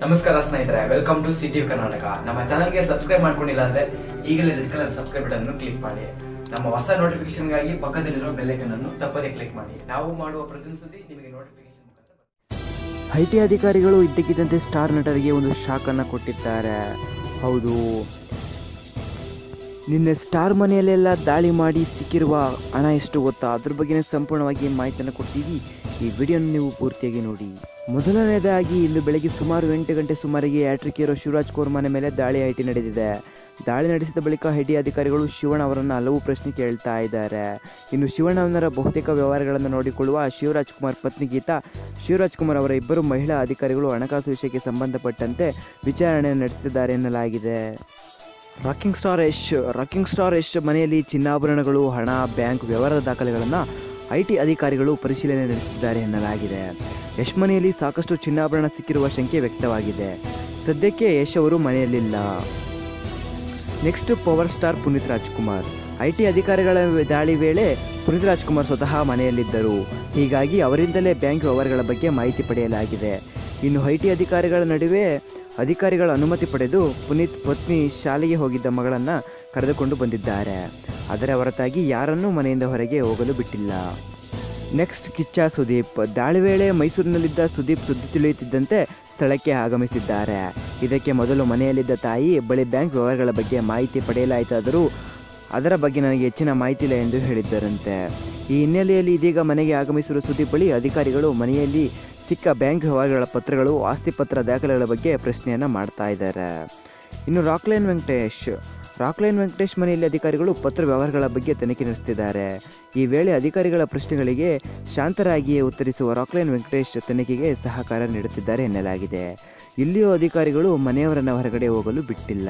ನಮಸ್ಕಾರ ಸ್ನೇಹಿತರೆ, welcome to city Karnataka. ನಮ್ಮ ಚಾನಲ್ಗೆ ಸಬ್ಸ್ಕ್ರೈಬ್ ಮಾಡ್ಕೊಂಡಿಲ್ಲ ಅಂದ್ರೆ ಈಗಲೇ ರೆಡ್ ಕಲರ್ ಸಬ್ಸ್ಕ್ರೈಬ್ ಬಟನ್ ಅನ್ನು ಕ್ಲಿಕ್ ಮಾಡಿ. ನಮ್ಮ ಹೊಸ ನೋಟಿಫಿಕೇಶನ್ಗಾಗಿ ಪಕ್ಕದಲ್ಲಿರೋ ಬೆಲ್ ಐಕಾನ್ ಅನ್ನು ತಪ್ಪದೇ ಕ್ಲಿಕ್ ಮಾಡಿ. ನಾವು ಮಾಡುವ ಪ್ರತಿಯೊಂದು ಸುದ್ದಿ ನಿಮಗೆ ನೋಟಿಫಿಕೇಶನ್ ಮುಖಾಂತರ. ಐಟಿ ಅಧಿಕಾರಿಗಳು ಇದ್ದಕ್ಕಿದ್ದಂತೆ ಸ್ಟಾರ್ ನಟರಿಗೆ ಒಂದು ಶಾಕ್ ಅನ್ನು ಕೊಟ್ಟಿದ್ದಾರೆ. ಹೌದು, ನಿನ್ನೆ ಸ್ಟಾರ್ ಮನೆಯಲ್ಲೆಲ್ಲ ದಾಳಿ ಮಾಡಿ ಸಿಕ್ಕಿರುವ ಹಣ ಎಷ್ಟು ಗೊತ್ತಾ? ಅದ್ರ ಬಗ್ಗೆ ಸಂಪೂರ್ಣವಾಗಿ ಮಾಹಿತಿಯನ್ನು ಕೊಡ್ತೀವಿ. ಈ ವಿಡಿಯೋನ ನೀವು ಪೂರ್ತಿಯಾಗಿ ನೋಡಿ. ಮೊದಲನೇದಾಗಿ ಇಂದು ಬೆಳಗ್ಗೆ ಸುಮಾರು 8 ಗಂಟೆ ಸುಮಾರಿಗೆ ಹ್ಯಾಟ್ರಿಕ್ ಹೀರೋ ಶಿವರಾಜ್ ಕುಮಾರ್ ಮನೆ ಮೇಲೆ ದಾಳಿ ಐಟಿ ನಡೆದಿದೆ. ದಾಳಿ ನಡೆಸಿದ ಬಳಿಕ ಐಟಿ ಅಧಿಕಾರಿಗಳು ಶಿವಣ್ಣ ಅವರನ್ನು ಹಲವು ಪ್ರಶ್ನೆ ಕೇಳ್ತಾ ಇದ್ದಾರೆ. ಇನ್ನು ಶಿವಣ್ಣ ಅವರ ಬಹುತೇಕ ವ್ಯವಹಾರಗಳನ್ನು ನೋಡಿಕೊಳ್ಳುವ ಶಿವರಾಜ್ ಕುಮಾರ್ ಪತ್ನಿ ಗೀತಾ, ಶಿವರಾಜ್ ಕುಮಾರ್ ಅವರ ಇಬ್ಬರು ಮಹಿಳಾ ಅಧಿಕಾರಿಗಳು ಹಣಕಾಸು ವಿಷಯಕ್ಕೆ ಸಂಬಂಧಪಟ್ಟಂತೆ ವಿಚಾರಣೆ ನಡೆಸಿದ್ದಾರೆ ಎನ್ನಲಾಗಿದೆ. ರಾಕಿಂಗ್ ಸ್ಟಾರ್ ಯಶ್ ಮನೆಯಲ್ಲಿ ಚಿನ್ನಾಭರಣಗಳು, ಹಣ, ಬ್ಯಾಂಕ್ ವ್ಯವಹಾರದ ದಾಖಲೆಗಳನ್ನು ಐಟಿ ಅಧಿಕಾರಿಗಳು ಪರಿಶೀಲನೆ ನಡೆಸಿದ್ದಾರೆ ಎನ್ನಲಾಗಿದೆ. ಯಶ್ ಮನೆಯಲ್ಲಿ ಸಾಕಷ್ಟು ಚಿನ್ನಾಭರಣ ಸಿಕ್ಕಿರುವ ಶಂಕೆ ವ್ಯಕ್ತವಾಗಿದೆ. ಸದ್ಯಕ್ಕೆ ಯಶ್ ಅವರು ಮನೆಯಲ್ಲಿಲ್ಲ. Next, power star Puneeth Rajkumar. IT ಅಧಿಕಾರಿಗಳ ದಾಳಿ ವೇಳೆ ಪುನೀತ್ ರಾಜ್ಕುಮಾರ್ ಸ್ವತಃ ಮನೆಯಲ್ಲಿದ್ದರು. ಹೀಗಾಗಿ ಅವರಿಂದಲೇ ಬ್ಯಾಂಕ್ ವ್ಯವಹಾರಗಳ ಬಗ್ಗೆ ಮಾಹಿತಿ ಪಡೆಯಲಾಗಿದೆ. ಇನ್ನು ಐಟಿ ಅಧಿಕಾರಿಗಳ ನಡುವೆ ಅಧಿಕಾರಿಗಳ ಅನುಮತಿ ಪಡೆದು ಪುನೀತ್ ಪತ್ನಿ ಶಾಲೆಗೆ ಹೋಗಿದ್ದ ಮಗಳನ್ನು ಕರೆದುಕೊಂಡು ಬಂದಿದ್ದಾರೆ. ಅದರ ಹೊರತಾಗಿ ಯಾರನ್ನೂ ಮನೆಯಿಂದ ಹೊರಗೆ ಹೋಗಲು ಬಿಟ್ಟಿಲ್ಲ. ನೆಕ್ಸ್ಟ್, ಕಿಚ್ಚ ಸುದೀಪ್. ದಾಳಿ ವೇಳೆ ಮೈಸೂರಿನಲ್ಲಿದ್ದ ಸುದೀಪ್ ಸುದ್ದಿ ತಿಳಿಯುತ್ತಿದ್ದಂತೆ ಸ್ಥಳಕ್ಕೆ ಆಗಮಿಸಿದ್ದಾರೆ. ಇದಕ್ಕೆ ಮೊದಲು ಮನೆಯಲ್ಲಿದ್ದ ತಾಯಿ ಬಳಿ ಬ್ಯಾಂಕ್ ವ್ಯವಹಾರಗಳ ಬಗ್ಗೆ ಮಾಹಿತಿ ಪಡೆಯಲಾಯಿತಾದರೂ ಅದರ ಬಗ್ಗೆ ನನಗೆ ಹೆಚ್ಚಿನ ಮಾಹಿತಿ ಇಲ್ಲ ಎಂದು ಹೇಳಿದ್ದರಂತೆ. ಈ ಹಿನ್ನೆಲೆಯಲ್ಲಿ ಇದೀಗ ಮನೆಗೆ ಆಗಮಿಸಿರುವ ಸುದೀಪ್ ಬಳಿ ಅಧಿಕಾರಿಗಳು ಮನೆಯಲ್ಲಿ ಸಿಕ್ಕ ಬ್ಯಾಂಕ್ ವ್ಯವಹಾರಗಳ ಪತ್ರಗಳು, ಆಸ್ತಿ ಪತ್ರ ದಾಖಲೆಗಳ ಬಗ್ಗೆ ಪ್ರಶ್ನೆಯನ್ನು ಮಾಡ್ತಾ ಇದ್ದಾರೆ. ಇನ್ನು ರಾಕ್ಲೈನ್ ವೆಂಕಟೇಶ್ ಮನೆಯಲ್ಲಿ ಅಧಿಕಾರಿಗಳು ಪತ್ರ ವ್ಯವಹಾರಗಳ ಬಗ್ಗೆ ತನಿಖೆ ನಡೆಸುತ್ತಿದ್ದಾರೆ. ಈ ವೇಳೆ ಅಧಿಕಾರಿಗಳ ಪ್ರಶ್ನೆಗಳಿಗೆ ಶಾಂತರಾಗಿಯೇ ಉತ್ತರಿಸುವ ರಾಕ್ಲೈನ್ ವೆಂಕಟೇಶ್ ತನಿಖೆಗೆ ಸಹಕಾರ ನೀಡುತ್ತಿದ್ದಾರೆ ಎನ್ನಲಾಗಿದೆ. ಇಲ್ಲಿಯೂ ಅಧಿಕಾರಿಗಳು ಮನೆಯವರನ್ನು ಹೊರಗಡೆ ಹೋಗಲು ಬಿಟ್ಟಿಲ್ಲ.